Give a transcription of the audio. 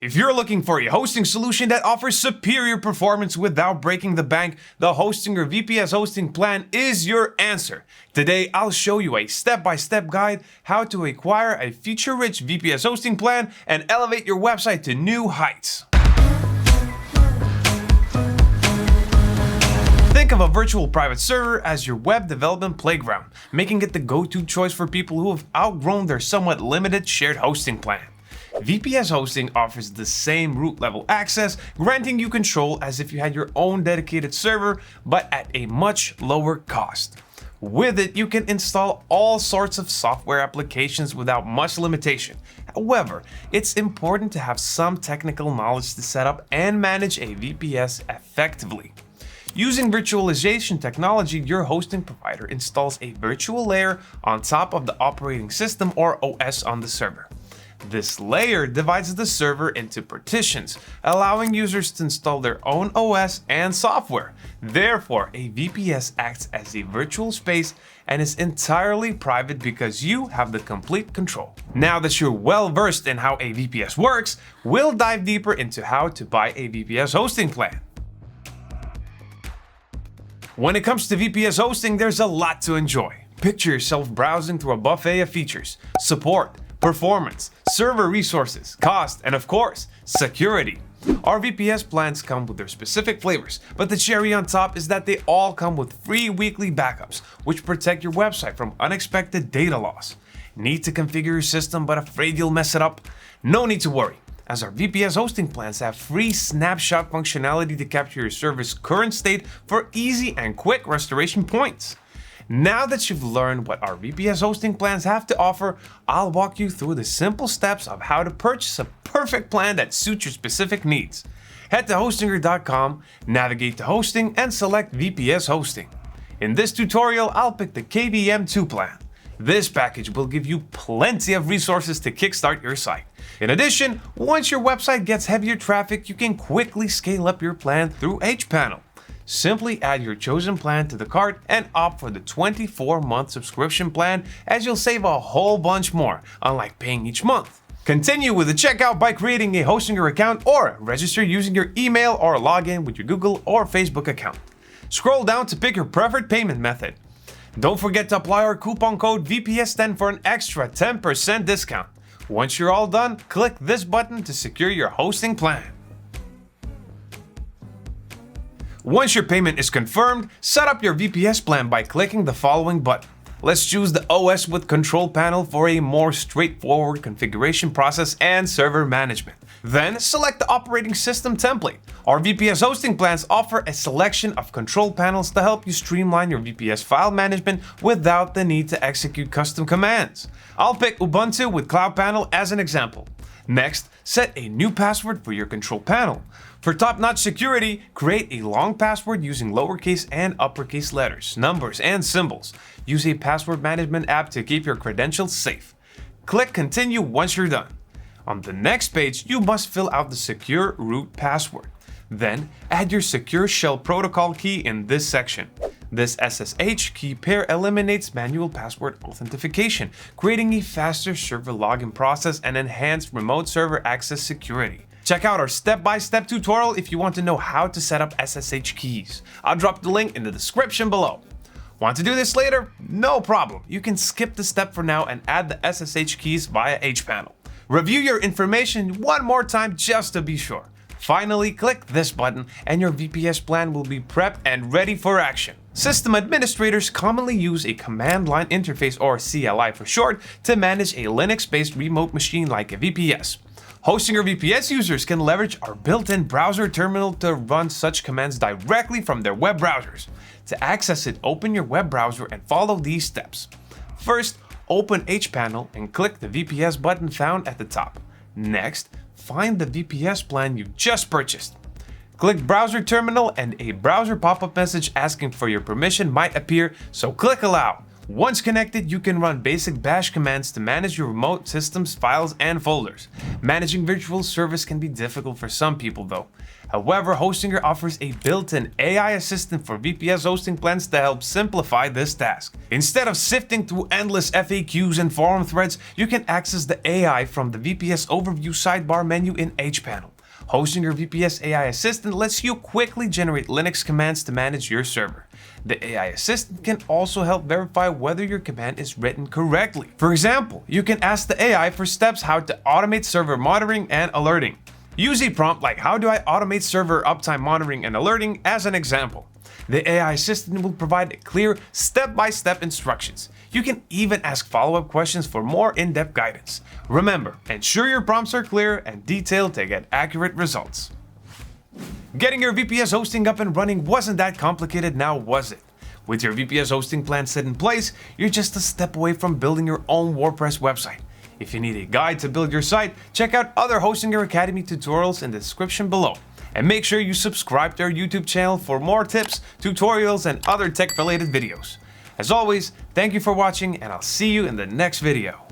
If you're looking for a hosting solution that offers superior performance without breaking the bank, the Hostinger VPS hosting plan is your answer. Today, I'll show you a step-by-step guide how to acquire a feature-rich VPS hosting plan and elevate your website to new heights. Think of a virtual private server as your web development playground, making it the go-to choice for people who have outgrown their somewhat limited shared hosting plan. VPS hosting offers the same root level access, granting you control as if you had your own dedicated server, but at a much lower cost. With it, you can install all sorts of software applications without much limitation. However, it's important to have some technical knowledge to set up and manage a VPS effectively. Using virtualization technology, your hosting provider installs a virtual layer on top of the operating system or OS on the server. This layer divides the server into partitions, allowing users to install their own OS and software. Therefore, a VPS acts as a virtual space and is entirely private because you have the complete control. Now that you're well versed in how a VPS works, we'll dive deeper into how to buy a VPS hosting plan. When it comes to VPS hosting, there's a lot to enjoy. Picture yourself browsing through a buffet of features, support, performance, server resources, cost, and of course, security. Our VPS plans come with their specific flavors, but the cherry on top is that they all come with free weekly backups, which protect your website from unexpected data loss. Need to configure your system but afraid you'll mess it up? No need to worry, as our VPS hosting plans have free snapshot functionality to capture your server's current state for easy and quick restoration points. Now that you've learned what our VPS hosting plans have to offer, I'll walk you through the simple steps of how to purchase a perfect plan that suits your specific needs. Head to hostinger.com, navigate to hosting, and select VPS hosting. In this tutorial, I'll pick the KVM2 plan. This package will give you plenty of resources to kickstart your site. In addition, once your website gets heavier traffic, you can quickly scale up your plan through hPanel. Simply add your chosen plan to the cart and opt for the 24-month subscription plan, as you'll save a whole bunch more, unlike paying each month. Continue with the checkout by creating a Hostinger account or register using your email or login with your Google or Facebook account. Scroll down to pick your preferred payment method. Don't forget to apply our coupon code VPS10 for an extra 10% discount. Once you're all done, click this button to secure your hosting plan. Once your payment is confirmed, set up your VPS plan by clicking the following button. Let's choose the OS with control panel for a more straightforward configuration process and server management. Then select the operating system template. Our VPS hosting plans offer a selection of control panels to help you streamline your VPS file management without the need to execute custom commands. I'll pick Ubuntu with Cloud Panel as an example. Next, set a new password for your control panel. For top-notch security, create a long password using lowercase and uppercase letters, numbers, and symbols. Use a password management app to keep your credentials safe. Click Continue once you're done. On the next page, you must fill out the secure root password. Then, add your secure shell protocol key in this section. This SSH key pair eliminates manual password authentication, creating a faster server login process and enhanced remote server access security. Check out our step-by-step tutorial if you want to know how to set up SSH keys. I'll drop the link in the description below. Want to do this later? No problem. You can skip the step for now and add the SSH keys via hPanel. Review your information one more time just to be sure. Finally, click this button and your VPS plan will be prepped and ready for action. System administrators commonly use a command line interface, or CLI for short, to manage a Linux-based remote machine like a VPS. Hostinger VPS users can leverage our built-in browser terminal to run such commands directly from their web browsers. To access it, open your web browser and follow these steps. First, open hPanel and click the VPS button found at the top. Next, find the VPS plan you just purchased. Click Browser Terminal and a browser pop-up message asking for your permission might appear, so click Allow. Once connected, you can run basic bash commands to manage your remote systems, files, and folders. Managing virtual servers can be difficult for some people though. However, Hostinger offers a built-in AI assistant for VPS hosting plans to help simplify this task. Instead of sifting through endless FAQs and forum threads, you can access the AI from the VPS overview sidebar menu in hPanel. Hostinger VPS AI Assistant lets you quickly generate Linux commands to manage your server. The AI Assistant can also help verify whether your command is written correctly. For example, you can ask the AI for steps how to automate server monitoring and alerting. Use a prompt like "How do I automate server uptime monitoring and alerting?" as an example. The AI Assistant will provide clear step-by-step instructions. You can even ask follow-up questions for more in-depth guidance. Remember, ensure your prompts are clear and detailed to get accurate results. Getting your VPS hosting up and running wasn't that complicated now, was it? With your VPS hosting plan set in place, you're just a step away from building your own WordPress website. If you need a guide to build your site, check out other Hostinger Academy tutorials in the description below. And make sure you subscribe to our YouTube channel for more tips, tutorials, and other tech-related videos. As always, thank you for watching, and I'll see you in the next video.